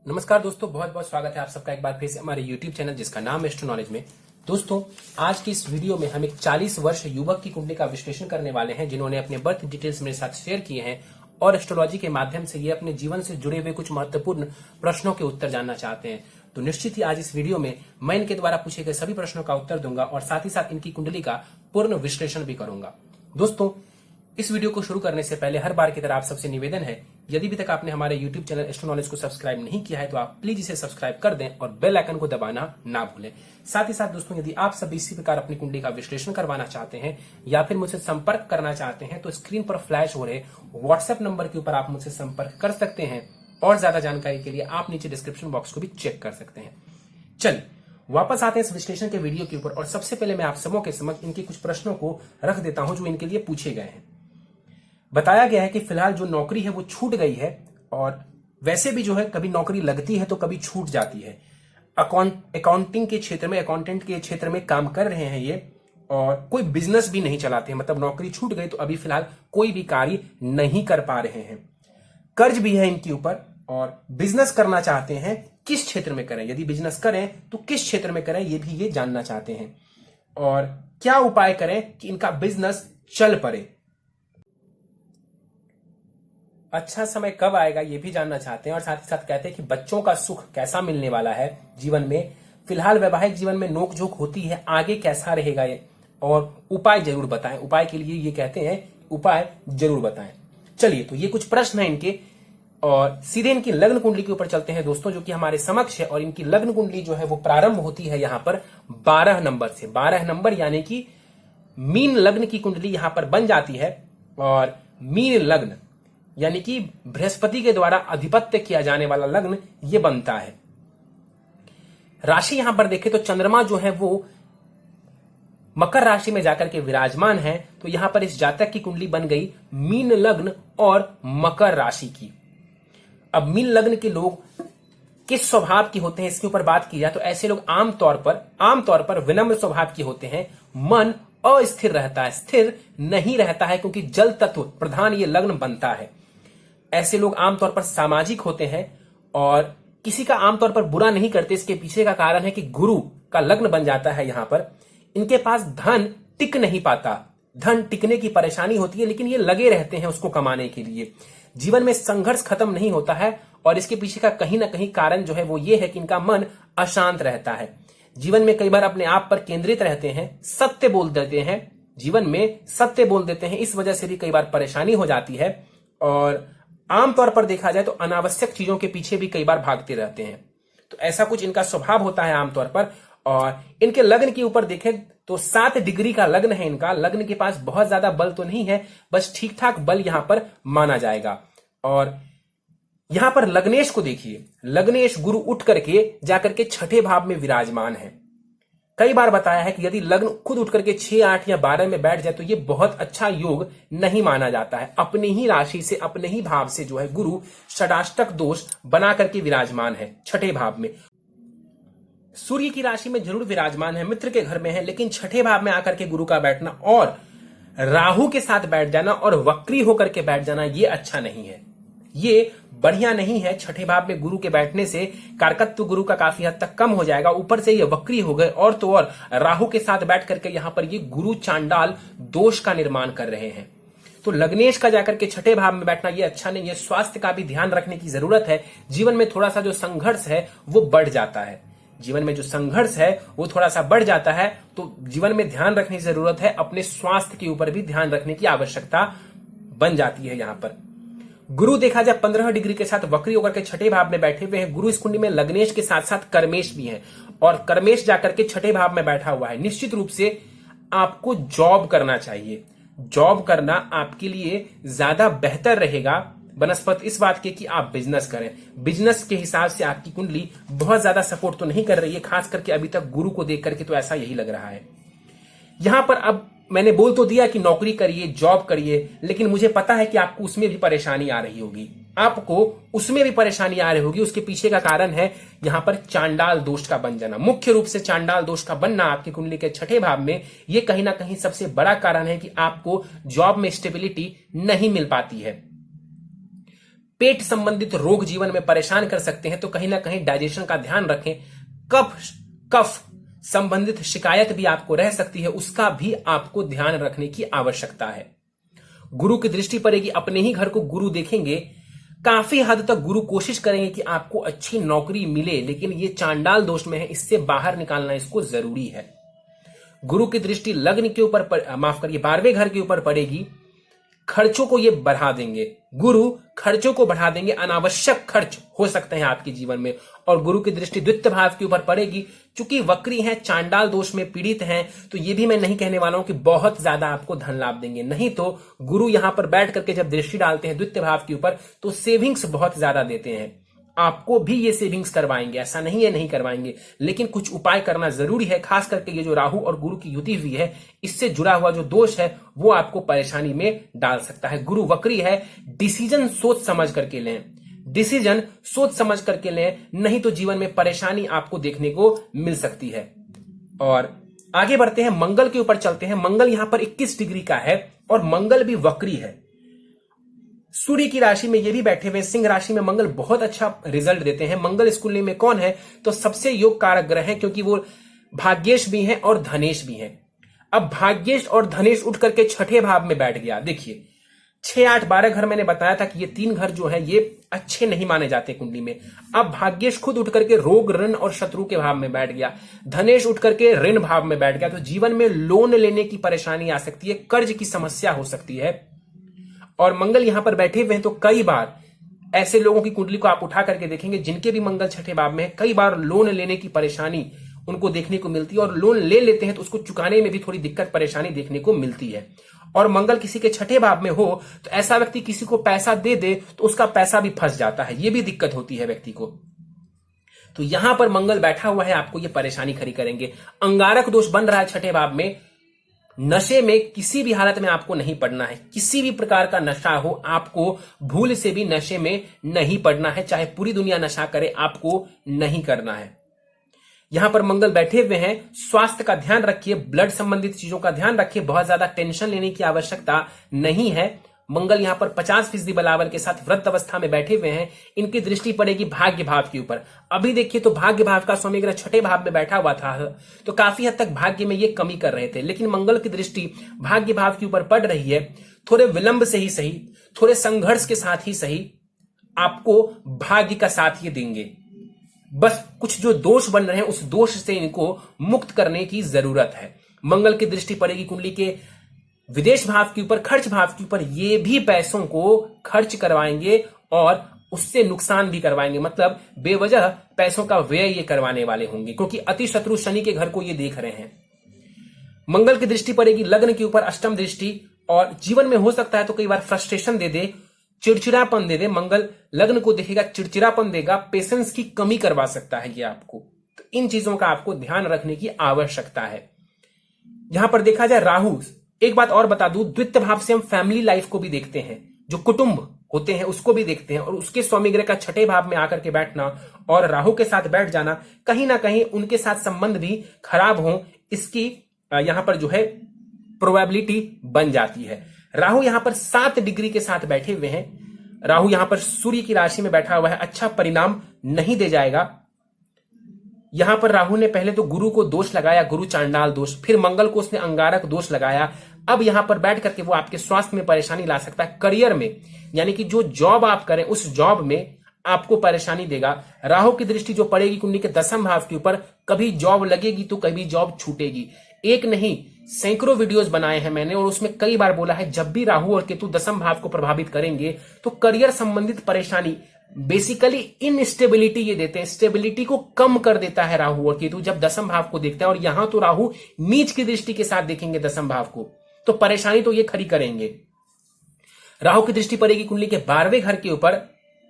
नमस्कार दोस्तों, बहुत बहुत स्वागत है आप सबका एक बार फिर से हमारे YouTube चैनल जिसका नाम है एस्ट्रो नॉलेज में। दोस्तों, आज की इस वीडियो में हम एक 40 वर्ष युवक की कुंडली का विश्लेषण करने वाले हैं जिन्होंने अपने बर्थ डिटेल्स मेरे साथ शेयर किए हैं और एस्ट्रोलॉजी के माध्यम से ये अपने जीवन से जुड़े हुए कुछ महत्वपूर्ण प्रश्नों के उत्तर जानना चाहते हैं। तो निश्चित ही आज इस वीडियो में मैं इनके द्वारा पूछे गए सभी प्रश्नों का उत्तर दूंगा और साथ ही साथ इनकी कुंडली का पूर्ण विश्लेषण भी करूंगा। दोस्तों, इस वीडियो को शुरू करने से पहले हर बार की तरह आप सबसे निवेदन है, यदि अभी तक आपने हमारे YouTube चैनल एस्ट्रो नॉलेज को सब्सक्राइब नहीं किया है तो आप प्लीज इसे सब्सक्राइब कर दें और बेल आइकन को दबाना ना भूलें। साथ ही साथ दोस्तों, यदि आप सभी इसी प्रकार अपनी कुंडली का विश्लेषण करवाना चाहते हैं या फिर मुझसे संपर्क करना चाहते हैं तो स्क्रीन पर फ्लैश हो रहे व्हाट्सएप नंबर के ऊपर आप मुझसे संपर्क कर सकते हैं और ज्यादा जानकारी के लिए आप नीचे डिस्क्रिप्शन बॉक्स को भी चेक कर सकते हैं। चलिए वापस आते हैं इस विश्लेषण के वीडियो के ऊपर और सबसे पहले मैं आप सबों के समक्ष इनके कुछ प्रश्नों को रख देता हूं जो इनके लिए पूछे गए हैं। बताया गया है कि फिलहाल जो नौकरी है वो छूट गई है और वैसे भी जो है कभी नौकरी लगती है तो कभी छूट जाती है। अकाउंटिंग के क्षेत्र में, अकाउंटेंट के क्षेत्र में काम कर रहे हैं ये और कोई बिजनेस भी नहीं चलाते हैं, मतलब नौकरी छूट गई तो अभी फिलहाल कोई भी कार्य नहीं कर पा रहे हैं। कर्ज भी है इनके ऊपर और बिजनेस करना चाहते हैं, किस क्षेत्र में करें, यदि बिजनेस करें तो किस क्षेत्र में करें ये भी ये जानना चाहते हैं और क्या उपाय करें कि इनका बिजनेस चल पड़े। अच्छा समय कब आएगा ये भी जानना चाहते हैं और साथ ही साथ कहते हैं कि बच्चों का सुख कैसा मिलने वाला है जीवन में। फिलहाल वैवाहिक जीवन में नोकझोंक होती है, आगे कैसा रहेगा ये और उपाय जरूर बताएं। उपाय के लिए ये कहते हैं उपाय जरूर बताएं। चलिए, तो ये कुछ प्रश्न है इनके और सीधे इनकी लग्न कुंडली के ऊपर चलते हैं दोस्तों, जो कि हमारे समक्ष है। और इनकी लग्न कुंडली जो है वो प्रारंभ होती है यहां पर 12 नंबर से। 12 नंबर यानी कि मीन लग्न की कुंडली यहां पर बन जाती है और मीन लग्न यानी कि बृहस्पति के द्वारा आधिपत्य किया जाने वाला लग्न ये बनता है। राशि यहां पर देखें तो चंद्रमा जो है वो मकर राशि में जाकर के विराजमान है, तो यहां पर इस जातक की कुंडली बन गई मीन लग्न और मकर राशि की। अब मीन लग्न के लोग किस स्वभाव के होते हैं इसके ऊपर बात की जाए तो ऐसे लोग आमतौर पर विनम्र स्वभाव के होते हैं। मन अस्थिर रहता है, स्थिर नहीं रहता है क्योंकि जल तत्व प्रधान ये लग्न बनता है। ऐसे लोग आमतौर पर सामाजिक होते हैं और किसी का आमतौर पर बुरा नहीं करते। इसके पीछे का कारण है कि गुरु का लग्न बन जाता है यहां पर। इनके पास धन टिक नहीं पाता, धन टिकने की परेशानी होती है, लेकिन ये लगे रहते हैं उसको कमाने के लिए। जीवन में संघर्ष खत्म नहीं होता है और इसके पीछे का कहीं ना कहीं कारण जो है वो ये है कि इनका मन अशांत रहता है। जीवन में कई बार अपने आप पर केंद्रित रहते हैं, सत्य बोल देते हैं, जीवन में सत्य बोल देते हैं, इस वजह से भी कई बार परेशानी हो जाती है। और आमतौर पर देखा जाए तो अनावश्यक चीजों के पीछे भी कई बार भागते रहते हैं। तो ऐसा कुछ इनका स्वभाव होता है आमतौर पर। और इनके लग्न के ऊपर देखें तो 7 डिग्री का लग्न है इनका। लग्न के पास बहुत ज्यादा बल तो नहीं है, बस ठीक ठाक बल यहां पर माना जाएगा। और यहां पर लग्नेश को देखिए, लग्नेश गुरु उठ करके जाकर के 6ठे भाव में विराजमान है। कई बार बताया है कि यदि लग्न खुद उठ करके 6, 8 या 12 में बैठ जाए तो ये बहुत अच्छा योग नहीं माना जाता है। अपनी ही राशि से, अपने ही भाव से जो है गुरु षडाष्टक दोष बना करके विराजमान है 6ठे भाव में। सूर्य की राशि में जरूर विराजमान है, मित्र के घर में है, लेकिन 6ठे भाव में आकर के गुरु का बैठना और राहु के साथ बैठ जाना और वक्री होकर के बैठ जाना ये अच्छा नहीं है, ये बढ़िया नहीं है। 6ठे भाव में गुरु के बैठने से कारकत्व गुरु का काफी हद तक कम हो जाएगा, ऊपर से ये वक्री हो गए और तो और राहु के साथ बैठ करके यहां पर ये गुरु चांडाल दोष का निर्माण कर रहे हैं। तो लग्नेश का जाकर के 6ठे भाव में बैठना ये अच्छा नहीं है। स्वास्थ्य का भी ध्यान रखने की जरूरत है। जीवन में थोड़ा सा जो संघर्ष है वो बढ़ जाता है, जीवन में जो संघर्ष है वो थोड़ा सा बढ़ जाता है, तो जीवन में ध्यान रखने की जरूरत है। अपने स्वास्थ्य के ऊपर भी ध्यान रखने की आवश्यकता बन जाती है। यहां पर गुरु देखा जाए 15 डिग्री के साथ वक्री होकर के 6ठे भाव में बैठे हुए हैं। गुरु इस कुंडली में लग्नेश के साथ साथ कर्मेश भी है और कर्मेश जाकर के 6ठे भाव में बैठा हुआ है। निश्चित रूप से आपको जॉब करना चाहिए, जॉब करना आपके लिए ज्यादा बेहतर रहेगा बनस्पत इस बात के कि आप बिजनेस करें। बिजनेस के हिसाब से आपकी कुंडली बहुत ज्यादा सपोर्ट तो नहीं कर रही है, खास करके अभी तक गुरु को देख करके तो ऐसा यही लग रहा है। यहां पर अब मैंने बोल तो दिया कि नौकरी करिए, जॉब करिए, लेकिन मुझे पता है कि आपको उसमें भी परेशानी आ रही होगी, आपको उसमें भी परेशानी आ रही होगी। उसके पीछे का कारण है यहां पर चांडाल दोष का बन जाना। मुख्य रूप से चांडाल दोष का बनना आपकी कुंडली के 6ठे भाव में, यह कहीं ना कहीं सबसे बड़ा कारण है कि आपको जॉब में स्टेबिलिटी नहीं मिल पाती है। पेट संबंधित रोग जीवन में परेशान कर सकते हैं, तो कहीं ना कहीं डाइजेशन का ध्यान रखें। कफ संबंधित शिकायत भी आपको रह सकती है, उसका भी आपको ध्यान रखने की आवश्यकता है। गुरु की दृष्टि पड़ेगी, अपने ही घर को गुरु देखेंगे, काफी हद तक गुरु कोशिश करेंगे कि आपको अच्छी नौकरी मिले, लेकिन ये चांडाल दोष में है, इससे बाहर निकालना इसको जरूरी है। गुरु की दृष्टि लग्न के ऊपर 12वें घर के ऊपर पड़ेगी, खर्चों को ये बढ़ा देंगे। गुरु खर्चों को बढ़ा देंगे, अनावश्यक खर्च हो सकते हैं आपके जीवन में। और गुरु की दृष्टि द्वितीय भाव के ऊपर पड़ेगी, चूंकि वक्री हैं, चांडाल दोष में पीड़ित हैं, तो ये भी मैं नहीं कहने वाला हूं कि बहुत ज्यादा आपको धन लाभ देंगे। नहीं तो गुरु यहां पर बैठ करके जब दृष्टि डालते हैं द्वितीय भाव के ऊपर, तो सेविंग्स बहुत ज्यादा देते हैं। आपको भी ये सेविंग्स करवाएंगे, ऐसा नहीं है नहीं करवाएंगे, लेकिन कुछ उपाय करना जरूरी है। खास करके ये जो राहु और गुरु की युति हुई है, इससे जुड़ा हुआ जो दोष है वो आपको परेशानी में डाल सकता है। गुरु वक्री है, डिसीजन सोच समझ करके लें, डिसीजन सोच समझ करके लें, नहीं तो जीवन में परेशानी आपको देखने को मिल सकती है। और आगे बढ़ते हैं, मंगल के ऊपर चलते हैं। मंगल यहां पर 21 डिग्री का है और मंगल भी वक्री है। सूर्य की राशि में ये भी बैठे हुए, सिंह राशि में मंगल बहुत अच्छा रिजल्ट देते हैं। मंगल इस कुंडली में कौन है, तो सबसे योग कारक ग्रह है, क्योंकि वो भाग्येश भी हैं और धनेश भी हैं। अब भाग्येश और धनेश उठ करके छठे भाव में बैठ गया। देखिए 6, 8, 12 घर मैंने बताया था कि ये 3 घर जो है ये अच्छे नहीं माने जाते कुंडली में। अब भाग्येश खुद उठ करके रोग, ऋण और शत्रु के भाव में बैठ गया, धनेश उठ करके ऋण भाव में बैठ गया, तो जीवन में लोन लेने की परेशानी आ सकती है, कर्ज की समस्या हो सकती है। और मंगल यहां पर बैठे हुए हैं, तो कई बार ऐसे लोगों की कुंडली को आप उठा करके देखेंगे जिनके भी मंगल छठे भाव में है, कई बार लोन लेने की परेशानी उनको देखने को मिलती है, और लोन ले लेते हैं तो उसको चुकाने में भी थोड़ी दिक्कत परेशानी देखने को मिलती है। और मंगल किसी के छठे भाव में हो तो ऐसा व्यक्ति किसी को पैसा दे दे तो उसका पैसा भी फंस जाता है, यह भी दिक्कत होती है व्यक्ति को। तो यहां पर मंगल बैठा हुआ है, आपको यह परेशानी खड़ी करेंगे। अंगारक दोष बन रहा है छठे भाव में। नशे में किसी भी हालत में आपको नहीं पड़ना है, किसी भी प्रकार का नशा हो, आपको भूल से भी नशे में नहीं पड़ना है, चाहे पूरी दुनिया नशा करे, आपको नहीं करना है। यहां पर मंगल बैठे हुए हैं, स्वास्थ्य का ध्यान रखिए, ब्लड संबंधित चीजों का ध्यान रखिए, बहुत ज्यादा टेंशन लेने की आवश्यकता नहीं है। मंगल यहां पर 50% बलाबल के साथ व्रत अवस्था में बैठे हुए हैं, इनकी दृष्टि पड़ेगी भाग्य भाव के ऊपर। अभी देखिए तो भाग्य भाव का स्वामी ग्रह छठे भाव में बैठा हुआ था, तो काफी हद तक भाग्य में ये कमी कर रहे थे, लेकिन मंगल की दृष्टि भाग्य भाव के ऊपर पड़ रही है। थोड़े विलंब से ही सही, थोड़े संघर्ष के साथ ही सही, आपको भाग्य का साथ ये देंगे। बस कुछ जो दोष बन रहे हैं उस दोष से इनको मुक्त करने की जरूरत है। मंगल की दृष्टि पड़ेगी कुंडली के विदेश भाव के ऊपर, खर्च भाव के ऊपर, ये भी पैसों को खर्च करवाएंगे और उससे नुकसान भी करवाएंगे, मतलब बेवजह पैसों का व्यय ये करवाने वाले होंगे, क्योंकि अति शत्रु शनि के घर को ये देख रहे हैं। मंगल की दृष्टि पड़ेगी लग्न के ऊपर, अष्टम दृष्टि, और जीवन में हो सकता है तो कई बार फ्रस्ट्रेशन दे दे, चिड़चिड़ापन दे दे। मंगल लग्न को देखेगा, चिड़चिड़ापन देगा, पेशेंस की कमी करवा सकता है ये आपको। तो इन चीजों का आपको ध्यान रखने की आवश्यकता है। यहां पर देखा जाए राहु, एक बात और बता दूं, द्वितीय भाव से हम फैमिली लाइफ को भी देखते हैं, जो कुटुंब होते हैं उसको भी देखते हैं, और उसके स्वामी ग्रह का छठे भाव में आकर के बैठना और राहु के साथ बैठ जाना, कहीं ना कहीं उनके साथ संबंध भी खराब हो, इसकी यहां पर जो है प्रोबेबिलिटी बन जाती है। राहु यहां पर 7 डिग्री के साथ बैठे हुए हैं। राहु यहां पर सूर्य की राशि में बैठा हुआ है, अच्छा परिणाम नहीं दे जाएगा। यहां पर राहु ने पहले तो गुरु को दोष लगाया, गुरु चांडाल दोष, फिर मंगल को उसने अंगारक दोष लगाया। अब यहां पर बैठ करके वो आपके स्वास्थ्य में परेशानी ला सकता है, करियर में, यानी कि जो जॉब आप करें उस जॉब में आपको परेशानी देगा। राहु की दृष्टि जो पड़ेगी कुंडली के दसम भाव के ऊपर, कभी जॉब लगेगी तो कभी जॉब छूटेगी। एक नहीं सैकड़ों वीडियोस बनाए हैं मैंने, और उसमें कई बार बोला है जब भी राहु और केतु दसम भाव को प्रभावित करेंगे तो करियर संबंधित परेशानी, बेसिकली इनस्टेबिलिटी ये देते हैं, स्टेबिलिटी को कम कर देता है राहु और केतु जब दसम भाव को देखते हैं। और यहां तो राहु नीच की दृष्टि के साथ देखेंगे दसम भाव को, तो परेशानी तो ये खड़ी करेंगे। राहु की दृष्टि पड़ेगी कुंडली के 12वें घर के ऊपर,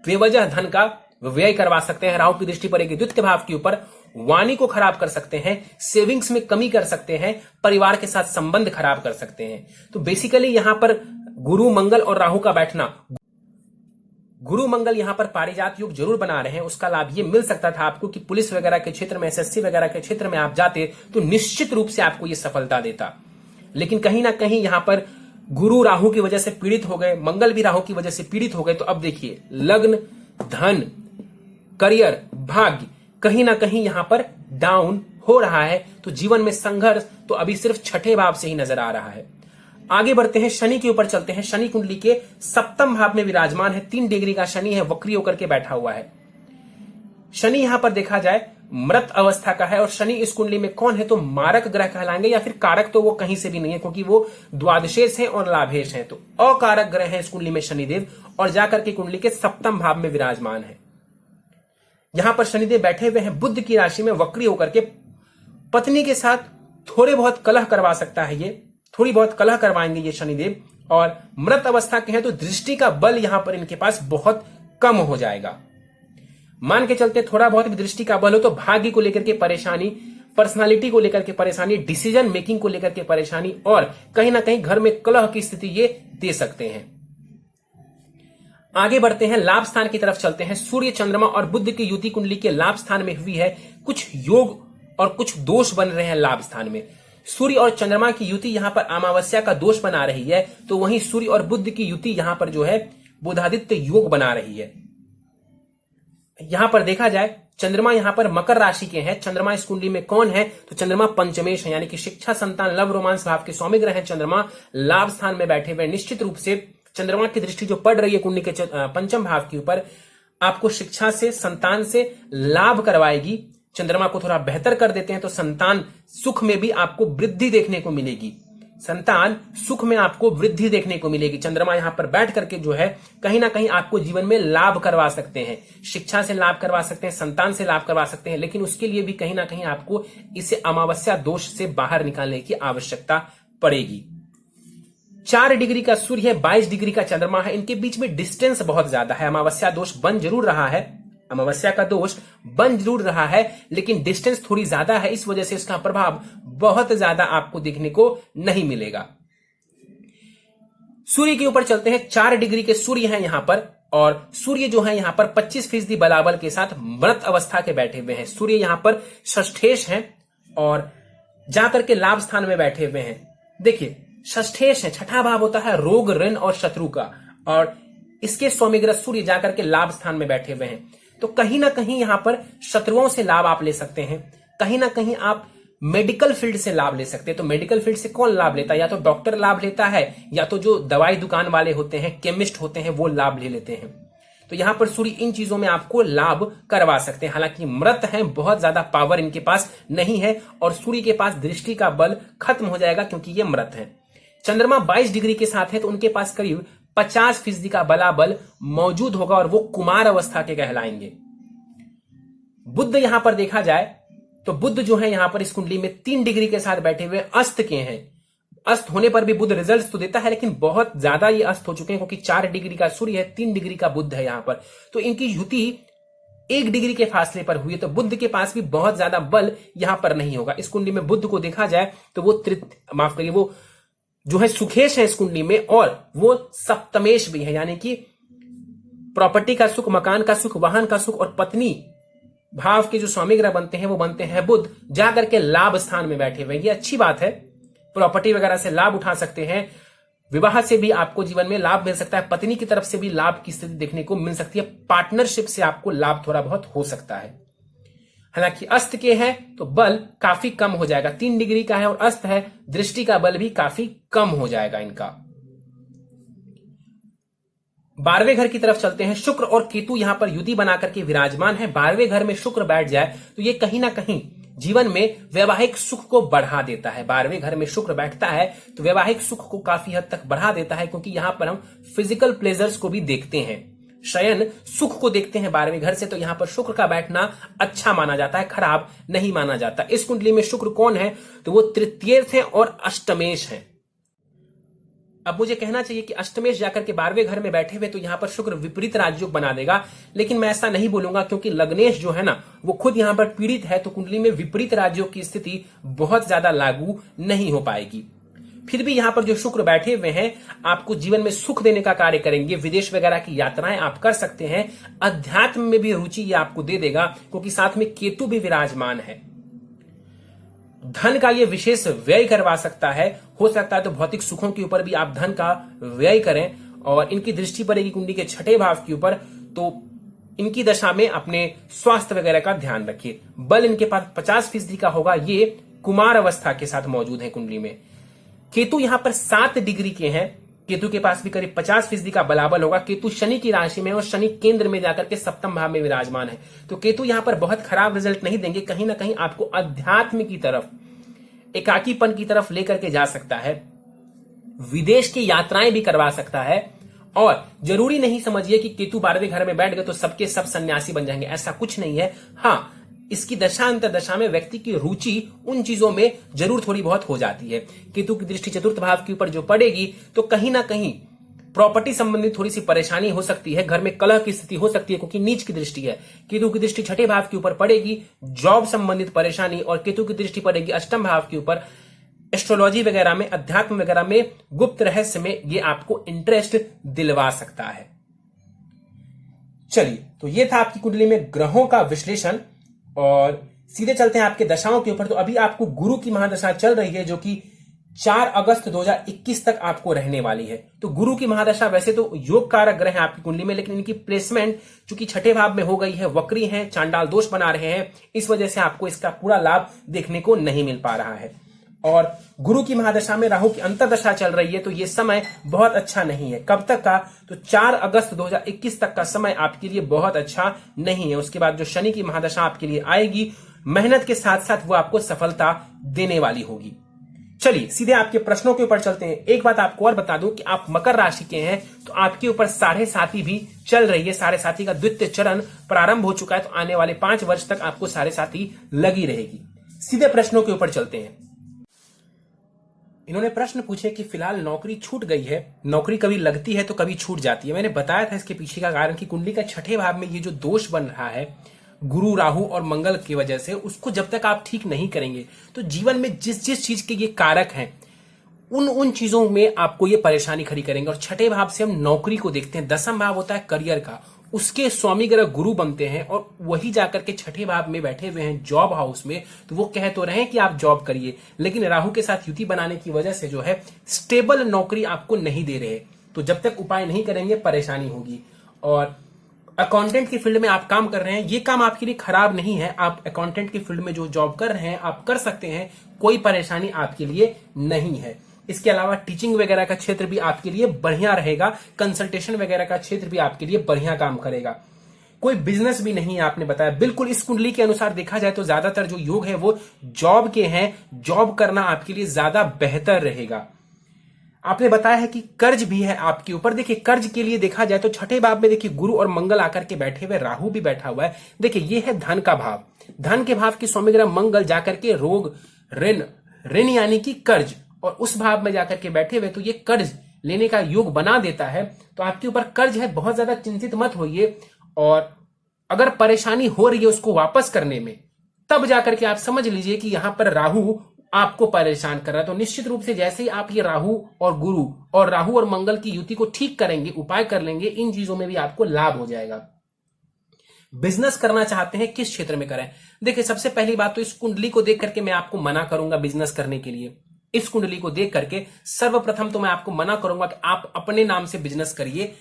बेवजह धन का व्यय करवा सकते हैं। राहु की दृष्टि पड़ेगी द्वितीय भाव के ऊपर, वाणी को खराब कर सकते हैं, सेविंग्स में कमी कर सकते हैं, परिवार के साथ संबंध खराब कर सकते हैं। तो बेसिकली यहां पर गुरु मंगल और राहु का बैठना, गुरु मंगल यहां पर पारिजात योग जरूर बना रहे हैं। उसका लाभ ये मिल सकता था आपको कि पुलिस वगैरह के क्षेत्र में, एसएससी वगैरह के क्षेत्र में आप जाते तो निश्चित रूप से आपको ये सफलता देता, लेकिन कहीं ना कहीं यहां पर गुरु राहु की वजह से पीड़ित हो गए, मंगल भी राहु की वजह से पीड़ित हो गए, तो अब देखिए लग्न, धन, करियर, भाग्य कहीं ना कहीं यहां पर डाउन हो रहा है। तो जीवन में संघर्ष तो अभी सिर्फ छठे भाव से ही नजर आ रहा है। आगे बढ़ते हैं, शनि के ऊपर चलते हैं। शनि कुंडली के सप्तम भाव में विराजमान है, 3 डिग्री का शनि है, वक्री होकर के बैठा हुआ है। शनि यहां पर देखा जाए मृत अवस्था का है, और शनि इस कुंडली में कौन है, तो मारक ग्रह कहलाएंगे, या फिर कारक तो वो कहीं से भी नहीं है, क्योंकि वो द्वादशेष है और लाभेश है। तो अकारक ग्रह है इस कुंडली में शनिदेव, और जाकर के कुंडली के सप्तम भाव में विराजमान है। यहां पर शनिदेव बैठे हुए हैं बुध की राशि में, वक्री होकर के पत्नी के साथ थोड़े बहुत कलह करवा सकता है, ये थोड़ी बहुत कलह करवाएंगे ये शनिदेव। और मृत अवस्था के हैं तो दृष्टि का बल यहां पर इनके पास बहुत कम हो जाएगा। मान के चलते थोड़ा बहुत भी दृष्टि का बल हो तो भाग्य को लेकर के परेशानी, पर्सनालिटी को लेकर के परेशानी, डिसीजन मेकिंग को लेकर के परेशानी, और कहीं ना कहीं घर में कलह की स्थिति ये दे सकते हैं। आगे बढ़ते हैं, लाभ स्थान की तरफ चलते हैं। सूर्य, चंद्रमा और बुध की युति कुंडली के लाभ स्थान में हुई है। कुछ योग और कुछ दोष बन रहे हैं लाभ स्थान में। सूर्य और चंद्रमा की युति यहां पर अमावस्या का दोष बना रही है, तो वहीं सूर्य और बुध की युति यहां पर जो है बुधादित्य योग बना रही है। यहां पर देखा जाए चंद्रमा यहां पर मकर राशि के हैं। चंद्रमा इस कुंडली में कौन है, तो चंद्रमा पंचमेश है, यानी कि शिक्षा, संतान, लव, रोमांस भाव के स्वामी ग्रह हैं। चंद्रमा लाभ स्थान में बैठे हुए। निश्चित रूप से चंद्रमा की दृष्टि जो पड़ रही है कुंडली के पंचम भाव के ऊपर, आपको शिक्षा से, संतान से लाभ करवाएगी। चंद्रमा को थोड़ा बेहतर कर देते हैं तो संतान सुख में भी आपको वृद्धि देखने को मिलेगी। संतान सुख में आपको वृद्धि देखने को मिलेगी। चंद्रमा यहां पर बैठ करके जो है कहीं ना कहीं आपको जीवन में लाभ करवा सकते हैं, शिक्षा से लाभ करवा सकते हैं, संतान से लाभ करवा सकते हैं, लेकिन उसके लिए भी कहीं ना कहीं आपको इसे अमावस्या दोष से बाहर निकालने की आवश्यकता पड़ेगी। 4 डिग्री का सूर्य है, 22 डिग्री का चंद्रमा है, इनके बीच में डिस्टेंस बहुत ज्यादा है। अमावस्या दोष बन जरूर रहा है, अमावस्या का दोष बन जरूर रहा है, लेकिन डिस्टेंस थोड़ी ज्यादा है, इस वजह से इसका प्रभाव बहुत ज्यादा आपको देखने को नहीं मिलेगा। सूर्य के ऊपर चलते हैं। 4 डिग्री के सूर्य हैं यहां पर, और सूर्य जो है यहां पर 25% बलाबल के साथ मृत अवस्था के बैठे हुए हैं। सूर्य यहां पर षष्ठेश हैं और जाकर के लाभ स्थान में बैठे हुए हैं। देखिए षष्ठेश है, छठा भाव होता है रोग, ऋण और शत्रु का, और इसके स्वामी ग्रह सूर्य जाकर के लाभ स्थान में बैठे हुए हैं। तो कहीं ना कहीं यहां पर शत्रुओं से लाभ आप ले सकते हैं, कहीं ना कहीं आप मेडिकल फील्ड से लाभ ले सकते हैं। तो मेडिकल फील्ड से कौन लाभ लेता है, या तो डॉक्टर लाभ लेता है, या तो जो दवाई दुकान वाले होते हैं, केमिस्ट होते हैं, वो लाभ ले लेते हैं। तो यहां पर सूर्य इन चीजों में आपको लाभ करवा सकते हैं। हालांकि मृत हैं, बहुत ज्यादा पावर इनके पास नहीं है, और सूर्य के पास दृष्टि का बल खत्म हो जाएगा क्योंकि ये मृत है। चंद्रमा 22 डिग्री के साथ है, तो उनके पास करीब 50% का बलाबल मौजूद होगा, और वो कुमार अवस्था के कहलाएंगे। बुध यहां पर देखा जाए तो बुध जो है यहां पर इस कुंडली में 3 डिग्री के साथ बैठे हुए अस्त के हैं। अस्त होने पर भी बुध रिजल्ट तो देता है, लेकिन बहुत ज्यादा ये अस्त हो चुके हैं, क्योंकि 4 डिग्री का सूर्य है, 3 डिग्री का बुध है यहां पर। तो इनकी युति 1 डिग्री के फासले पर हुई है, तो बुध के पास भी बहुत ज्यादा बल यहां पर नहीं होगा। इस कुंडली में बुध को देखा जाए तो वो वो जो है सुखेश है इस कुंडली में, और वो सप्तमेश भी है, यानी कि प्रॉपर्टी का सुख, मकान का सुख, वाहन का सुख, और पत्नी भाव के जो स्वामी ग्रह बनते हैं वो बनते हैं बुध, जाकर के लाभ स्थान में बैठे हुए। ये अच्छी बात है, प्रॉपर्टी वगैरह से लाभ उठा सकते हैं, विवाह से भी आपको जीवन में लाभ मिल सकता है, पत्नी की तरफ से भी लाभ की स्थिति देखने को मिल सकती है, पार्टनरशिप से आपको लाभ थोड़ा बहुत हो सकता है। हालांकि अस्त के हैं तो बल काफी कम हो जाएगा, 3 डिग्री का है और अस्त है, दृष्टि का बल भी काफी कम हो जाएगा इनका। 12वें घर की तरफ चलते हैं। शुक्र और केतु यहां पर युति बनाकर के विराजमान है। 12वें घर में शुक्र बैठ जाए तो ये कहीं ना कहीं जीवन में वैवाहिक सुख को बढ़ा देता है। 12वें घर में शुक्र बैठता है तो वैवाहिक सुख को काफी हद तक बढ़ा देता है, क्योंकि यहां पर हम फिजिकल प्लेजर्स को भी देखते हैं, शयन सुख को देखते हैं 12वें घर से। तो यहां पर शुक्र का बैठना अच्छा माना जाता है, खराब नहीं माना जाता। इस कुंडली में शुक्र कौन है, तो वो तृतीयर्थ है और अष्टमेश है। अब मुझे कहना चाहिए कि अष्टमेश जाकर के 12वें घर में बैठे हुए तो यहां पर शुक्र विपरीत राजयोग बना देगा, लेकिन मैं ऐसा नहीं बोलूंगा, क्योंकि लग्नेश जो है ना वो खुद यहां पर पीड़ित है, तो कुंडली में विपरीत राजयोग की स्थिति बहुत ज्यादा लागू नहीं हो पाएगी। फिर भी यहां पर जो शुक्र बैठे हुए हैं आपको जीवन में सुख देने का कार्य करेंगे। विदेश वगैरह की यात्राएं आप कर सकते हैं, अध्यात्म में भी रुचि ये आपको दे देगा, क्योंकि साथ में केतु भी विराजमान है। धन का ये विशेष व्यय करवा सकता है। हो सकता है तो भौतिक सुखों के ऊपर भी आप धन का व्यय करें। और इनकी दृष्टि पड़ेगी कुंडली के छठे भाव के ऊपर, तो इनकी दशा में अपने स्वास्थ्य वगैरह का ध्यान रखिए। बल इनके पास 50% का होगा, ये कुमार अवस्था के साथ मौजूद है कुंडली में। केतु यहां पर 7 डिग्री के हैं, केतु के पास भी करीब 50% का बलाबल होगा। केतु शनि की राशि में और शनि केंद्र में जाकर के सप्तम भाव में विराजमान है, तो केतु यहां पर बहुत खराब रिजल्ट नहीं देंगे। कहीं ना कहीं आपको अध्यात्म की तरफ, एकाकीपन की तरफ लेकर के जा सकता है, विदेश की यात्राएं भी करवा सकता है। और जरूरी नहीं समझिए कि केतु 12वें घर में बैठ गए तो सबके सब सन्यासी बन जाएंगे, ऐसा कुछ नहीं है। हाँ, इसकी दशा अंतर दशा में व्यक्ति की रुचि उन चीजों में जरूर थोड़ी बहुत हो जाती है। केतु की दृष्टि चतुर्थ भाव के ऊपर जो पड़ेगी तो कहीं ना कहीं प्रॉपर्टी संबंधित थोड़ी सी परेशानी हो सकती है, घर में कलह की स्थिति हो सकती है, क्योंकि नीच की दृष्टि है। केतु की दृष्टि छठे भाव के ऊपर पड़ेगी, जॉब संबंधित परेशानी, और केतु की दृष्टि पड़ेगी अष्टम भाव के ऊपर, एस्ट्रोलॉजी वगैरह में, अध्यात्म वगैरह में, गुप्त रहस्य में ये आपको इंटरेस्ट दिलवा सकता है। चलिए, तो ये था आपकी कुंडली में ग्रहों का विश्लेषण, और सीधे चलते हैं आपके दशाओं के ऊपर। तो अभी आपको गुरु की महादशा चल रही है, जो कि 4 अगस्त 2021 तक आपको रहने वाली है। तो गुरु की महादशा वैसे तो योग कारक ग्रह है आपकी कुंडली में, लेकिन इनकी प्लेसमेंट चूंकि छठे भाव में हो गई है, वक्री है, चांडाल दोष बना रहे हैं, इस वजह से आपको इसका पूरा लाभ देखने को नहीं मिल पा रहा है। और गुरु की महादशा में राहु की अंतर्दशा चल रही है, तो ये समय बहुत अच्छा नहीं है। कब तक का? तो 4 अगस्त 2021 तक का समय आपके लिए बहुत अच्छा नहीं है। उसके बाद जो शनि की महादशा आपके लिए आएगी, मेहनत के साथ साथ वो आपको सफलता देने वाली होगी। चलिए सीधे आपके प्रश्नों के ऊपर चलते हैं। एक बात आपको और बता दूं कि आप मकर राशि के हैं, तो आपके ऊपर साढ़े साथी भी चल रही है। साढ़े साथी का द्वितीय चरण प्रारंभ हो चुका है, तो आने वाले 5 वर्ष तक आपको साढ़े साथी लगी रहेगी। सीधे प्रश्नों के ऊपर चलते हैं। इन्होंने प्रश्न पूछे कि फिलहाल नौकरी छूट गई है, नौकरी कभी लगती है तो कभी छूट जाती है। मैंने बताया था इसके पीछे का कारण कि कुंडली का छठे भाव में ये जो दोष बन रहा है गुरु, राहु और मंगल की वजह से, उसको जब तक आप ठीक नहीं करेंगे तो जीवन में जिस जिस चीज के ये कारक हैं उन चीजों में आपको ये परेशानी खड़ी करेंगे। और छठे भाव से हम नौकरी को देखते हैं, दसम भाव होता है करियर का, उसके स्वामी ग्रह गुरु बनते हैं और वही जाकर के छठे भाव में बैठे हुए हैं जॉब हाउस में। तो वो कह तो रहे हैं कि आप जॉब करिए, लेकिन राहु के साथ युति बनाने की वजह से जो है स्टेबल नौकरी आपको नहीं दे रहे। तो जब तक उपाय नहीं करेंगे परेशानी होगी। और अकाउंटेंट की फील्ड में आप काम कर रहे हैं, ये काम आपके लिए खराब नहीं है। आप अकाउंटेंट की फील्ड में जो जॉब कर रहे हैं आप कर सकते हैं, कोई परेशानी आपके लिए नहीं है। इसके अलावा टीचिंग वगैरह का क्षेत्र भी आपके लिए बढ़िया रहेगा, कंसल्टेशन वगैरह का क्षेत्र भी आपके लिए बढ़िया काम करेगा। कोई बिजनेस भी नहीं है आपने बताया। बिल्कुल इस कुंडली के अनुसार देखा जाए तो ज्यादातर जो योग है वो जॉब के हैं, जॉब करना आपके लिए ज्यादा बेहतर रहेगा। आपने बताया है कि कर्ज भी है आपके ऊपर। देखिए कर्ज के लिए देखा जाए तो छठे भाव में देखिए गुरु और मंगल आकर के बैठे हुए, राहु भी बैठा हुआ है। देखिए ये है धन का भाव, धन के भाव की स्वामी ग्रह मंगल जाकर के रोग, ऋण यानी कि कर्ज, और उस भाव में जाकर के बैठे हुए तो ये कर्ज लेने का योग बना देता है। तो आपके ऊपर कर्ज है, बहुत ज्यादा चिंतित मत होइए। और अगर परेशानी हो रही है उसको वापस करने में, तब जाकर के आप समझ लीजिए कि यहां पर राहु आपको परेशान कर रहा है। तो निश्चित रूप से जैसे ही आप ये राहु और गुरु और राहु और मंगल की युति को ठीक करेंगे, उपाय कर लेंगे, इन चीजों में भी आपको लाभ हो जाएगा। बिजनेस करना चाहते हैं, किस क्षेत्र में करें? देखिए सबसे पहली बात तो इस कुंडली को देख करके मैं आपको मना करूंगा बिजनेस करने के लिए। इस कुंडली को देख करके सर्वप्रथम तो मैं आपको मना करूंगा कि आप अपने नाम से बिजनेस करिए।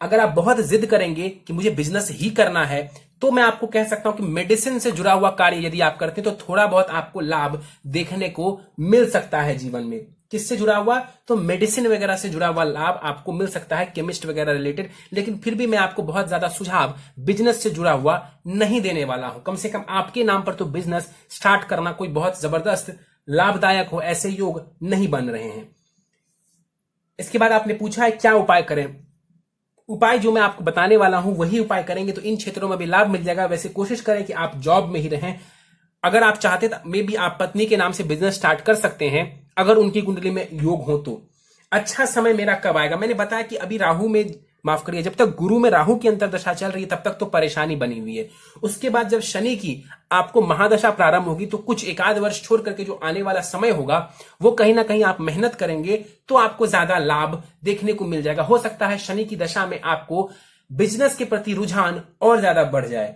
अगर आप बहुत जिद करेंगे कि मुझे बिजनेस ही करना है, तो मैं आपको कह सकता हूं कि मेडिसिन से जुड़ा हुआ कार्य यदि आप करते हैं तो थोड़ा बहुत आपको लाभ देखने को मिल सकता है जीवन में। किससे जुड़ा हुआ? तो मेडिसिन वगैरह से जुड़ा हुआ लाभ आपको मिल सकता है, केमिस्ट वगैरह रिलेटेड। लेकिन फिर भी मैं आपको बहुत ज्यादा सुझाव बिजनेस से जुड़ा हुआ नहीं देने वाला हूं। कम से कम आपके नाम पर तो बिजनेस स्टार्ट करना कोई बहुत जबरदस्त लाभदायक हो, ऐसे योग नहीं बन रहे हैं। इसके बाद आपने पूछा है क्या उपाय करें। उपाय जो मैं आपको बताने वाला हूं वही उपाय करेंगे तो इन क्षेत्रों में भी लाभ मिल जाएगा। वैसे कोशिश करें कि आप जॉब में ही रहें। अगर आप चाहते तो मे भी आप पत्नी के नाम से बिजनेस स्टार्ट कर सकते हैं, अगर उनकी कुंडली में योग हो तो। अच्छा समय मेरा कब आएगा? मैंने बताया कि अभी राहु में, माफ करिए, जब तक गुरु में राहु की अंतर्दशा चल रही है तब तक तो परेशानी बनी हुई है। उसके बाद जब शनि की आपको महादशा प्रारंभ होगी तो कुछ 1 वर्ष छोड़ करके जो आने वाला समय होगा वो कहीं ना कहीं आप मेहनत करेंगे तो आपको ज्यादा लाभ देखने को मिल जाएगा। हो सकता है शनि की दशा में आपको बिजनेस के प्रति रुझान और ज्यादा बढ़ जाए।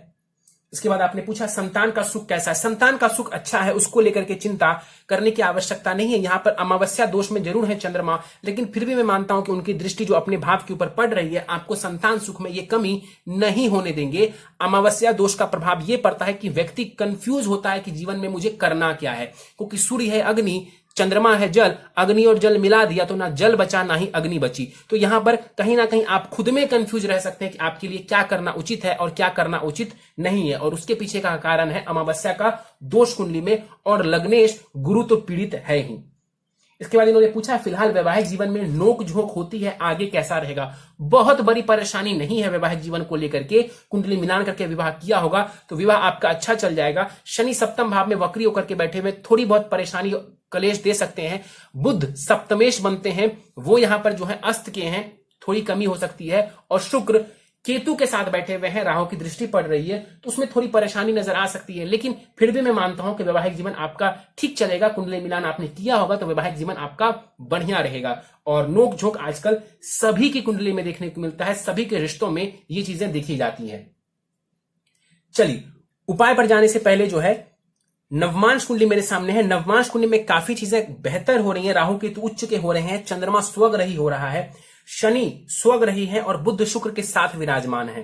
इसके बाद आपने पूछा संतान का सुख कैसा है। संतान का सुख अच्छा है, उसको लेकर के चिंता करने की आवश्यकता नहीं है। यहां पर अमावस्या दोष में जरूर है चंद्रमा, लेकिन फिर भी मैं मानता हूं कि उनकी दृष्टि जो अपने भाव के ऊपर पड़ रही है, आपको संतान सुख में ये कमी नहीं होने देंगे। अमावस्या दोष का प्रभाव ये पड़ता है कि व्यक्ति कंफ्यूज होता है कि जीवन में मुझे करना क्या है, क्योंकि सूर्य है अग्नि, चंद्रमा है जल, अग्नि और जल मिला दिया तो ना जल बचा ना ही अग्नि बची। तो यहां पर कहीं ना कहीं आप खुद में कंफ्यूज रह सकते हैं कि आपके लिए क्या करना उचित है और क्या करना उचित नहीं है, और उसके पीछे का कारण है अमावस्या का दोष कुंडली में, और लग्नेश गुरु तो पीड़ित है ही। इसके बाद इन्होंने पूछा फिलहाल वैवाहिक जीवन में नोक झोंक होती है, आगे कैसा रहेगा। बहुत बड़ी परेशानी नहीं है वैवाहिक जीवन को लेकर के, कुंडली मिलान करके विवाह किया होगा तो विवाह आपका अच्छा चल जाएगा। शनि सप्तम भाव में वक्री होकर के बैठे हुए थोड़ी बहुत परेशानी कलेश दे सकते हैं। बुध सप्तमेश बनते हैं, वो यहां पर जो है अस्त के हैं, थोड़ी कमी हो सकती है। और शुक्र केतु के साथ बैठे हुए हैं, राहु की दृष्टि पड़ रही है, तो उसमें थोड़ी परेशानी नजर आ सकती है। लेकिन फिर भी मैं मानता हूं कि वैवाहिक जीवन आपका ठीक चलेगा। कुंडली मिलान आपने किया होगा तो वैवाहिक जीवन आपका बढ़िया रहेगा। और नोक झोंक आजकल सभी की कुंडली में देखने को मिलता है, सभी के रिश्तों में ये चीजें देखी जाती हैं। चलिए उपाय पर जाने से पहले जो है नवमांश कुंडली मेरे सामने है। नवमांश कुंडली में काफी चीजें बेहतर हो रही हैं। राहु केतु उच्च के हो रहे हैं, चंद्रमा स्वग्रही हो रहा है, शनि स्वग्रही है और बुध शुक्र के साथ विराजमान है,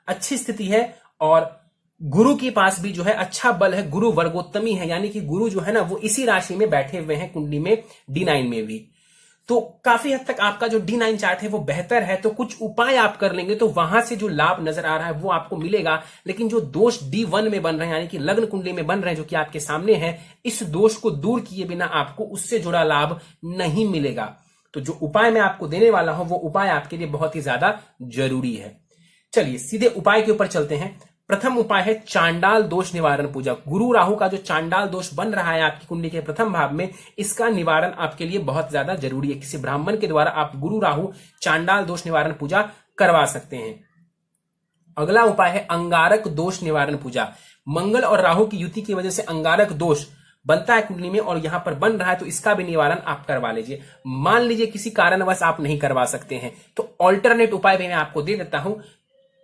अच्छी स्थिति है। और गुरु के पास भी जो है अच्छा बल है, गुरु वर्गोत्तमी है, यानी कि गुरु जो है ना वो इसी राशि में बैठे हुए हैं कुंडली में, D9 में भी। तो काफी हद तक आपका जो D9 चार्ट है वो बेहतर है। तो कुछ उपाय आप कर लेंगे तो वहां से जो लाभ नजर आ रहा है वो आपको मिलेगा। लेकिन जो दोष D1 में बन रहे हैं, यानी कि लग्न कुंडली में बन रहे हैं, जो कि आपके सामने है, इस दोष को दूर किए बिना आपको उससे जुड़ा लाभ नहीं मिलेगा। तो जो उपाय मैं आपको देने वाला हूं वो उपाय आपके लिए बहुत ही ज्यादा जरूरी है। चलिए सीधे उपाय के ऊपर चलते हैं। प्रथम उपाय है चांडाल दोष निवारण पूजा। गुरु राहु का जो चांडाल दोष बन रहा है आपकी कुंडली के प्रथम भाव में, इसका निवारण आपके लिए बहुत ज्यादा जरूरी है। किसी ब्राह्मण के द्वारा आप गुरु राहु चांडाल दोष निवारण पूजा करवा सकते हैं। अगला उपाय है अंगारक दोष निवारण पूजा। मंगल और राहु की युति की वजह से अंगारक दोष बनता है कुंडली में और यहां पर बन रहा है, तो इसका भी निवारण आप करवा लीजिए। मान लीजिए किसी कारणवश आप नहीं करवा सकते हैं तो ऑल्टरनेट उपाय भी मैं आपको दे देता हूं।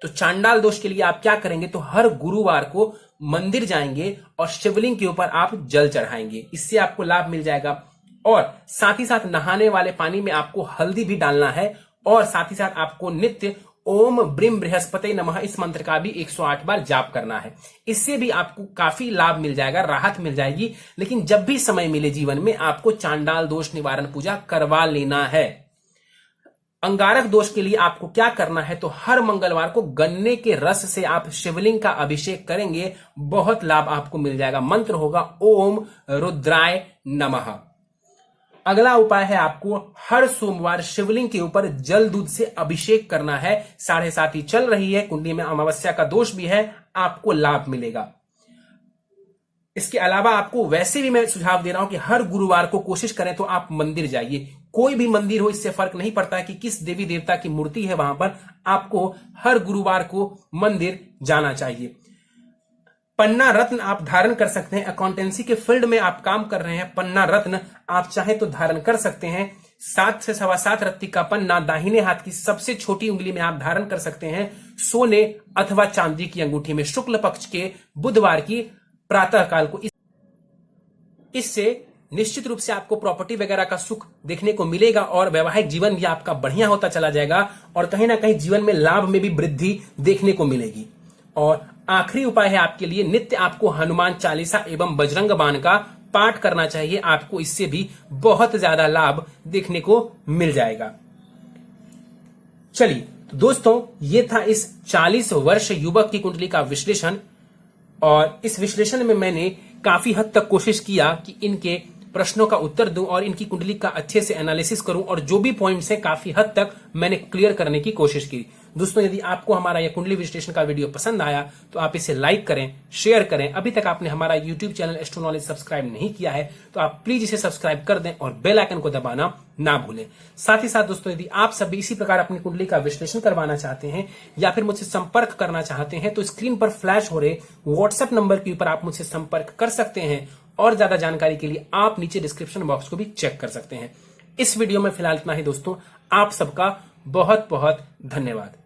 तो चांडाल दोष के लिए आप क्या करेंगे, तो हर गुरुवार को मंदिर जाएंगे और शिवलिंग के ऊपर आप जल चढ़ाएंगे, इससे आपको लाभ मिल जाएगा। और साथ ही साथ नहाने वाले पानी में आपको हल्दी भी डालना है, और साथ ही साथ आपको नित्य ओम ब्रीम बृहस्पति नमः इस मंत्र का भी 108 बार जाप करना है। इससे भी आपको काफी लाभ मिल जाएगा, राहत मिल जाएगी। लेकिन जब भी समय मिले जीवन में आपको चांडाल दोष निवारण पूजा करवा लेना है। अंगारक दोष के लिए आपको क्या करना है, तो हर मंगलवार को गन्ने के रस से आप शिवलिंग का अभिषेक करेंगे, बहुत लाभ आपको मिल जाएगा। मंत्र होगा ओम रुद्राय नमः। अगला उपाय है आपको हर सोमवार शिवलिंग के ऊपर जल दूध से अभिषेक करना है। 7:30 चल रही है, कुंडली में अमावस्या का दोष भी है, आपको लाभ मिलेगा। इसके अलावा आपको वैसे भी मैं सुझाव दे रहा हूं कि हर गुरुवार को कोशिश करें तो आप मंदिर जाइए। कोई भी मंदिर हो, इससे फर्क नहीं पड़ता है कि किस देवी देवता की मूर्ति है, वहां पर आपको हर गुरुवार को मंदिर जाना चाहिए। पन्ना रत्न आप धारण कर सकते हैं। अकाउंटेंसी के फील्ड में आप काम कर रहे हैं, पन्ना रत्न आप चाहे तो धारण कर सकते हैं। 7 से 7.25 रत्ती का पन्ना दाहिने हाथ की सबसे छोटी उंगली में आप धारण कर सकते हैं, सोने अथवा चांदी की अंगूठी में, शुक्ल पक्ष के बुधवार की प्रातः काल को। इससे निश्चित रूप से आपको प्रॉपर्टी वगैरह का सुख देखने को मिलेगा और वैवाहिक जीवन भी आपका बढ़िया होता चला जाएगा और कहीं ना कहीं जीवन में लाभ में भी वृद्धि देखने को मिलेगी। और आखिरी उपाय है आपके लिए, नित्य आपको हनुमान चालीसा एवं बजरंग बाण का पाठ करना चाहिए। आपको इससे भी बहुत ज्यादा लाभ देखने को मिल जाएगा। चलिए तो दोस्तों, ये था इस 40 वर्ष युवक की कुंडली का विश्लेषण। और इस विश्लेषण में मैंने काफी हद तक कोशिश किया कि इनके प्रश्नों का उत्तर दूं और इनकी कुंडली का अच्छे से एनालिसिस करूं, और जो भी पॉइंट्स हैं काफी हद तक मैंने क्लियर करने की कोशिश की। दोस्तों, यदि आपको हमारा यह कुंडली विश्लेषण का वीडियो पसंद आया तो आप इसे लाइक करें, शेयर करें। अभी तक आपने हमारा YouTube channel astro knowledge subscribe नहीं किया है तो आप प्लीज इसे सब्सक्राइब कर दें और बेल आइकन को दबाना ना भूलें। साथ ही साथ दोस्तों, यदि आप सभी इसी प्रकार अपनी कुंडली का विश्लेषण करवाना चाहते हैं या फिर मुझसे संपर्क करना चाहते हैं तो स्क्रीन पर फ्लैश हो रहे व्हाट्सएप नंबर के ऊपर आप मुझसे संपर्क कर सकते हैं। और ज्यादा जानकारी के लिए आप नीचे डिस्क्रिप्शन बॉक्स को भी चेक कर सकते हैं। इस वीडियो में फिलहाल इतना ही दोस्तों, आप सबका बहुत बहुत धन्यवाद।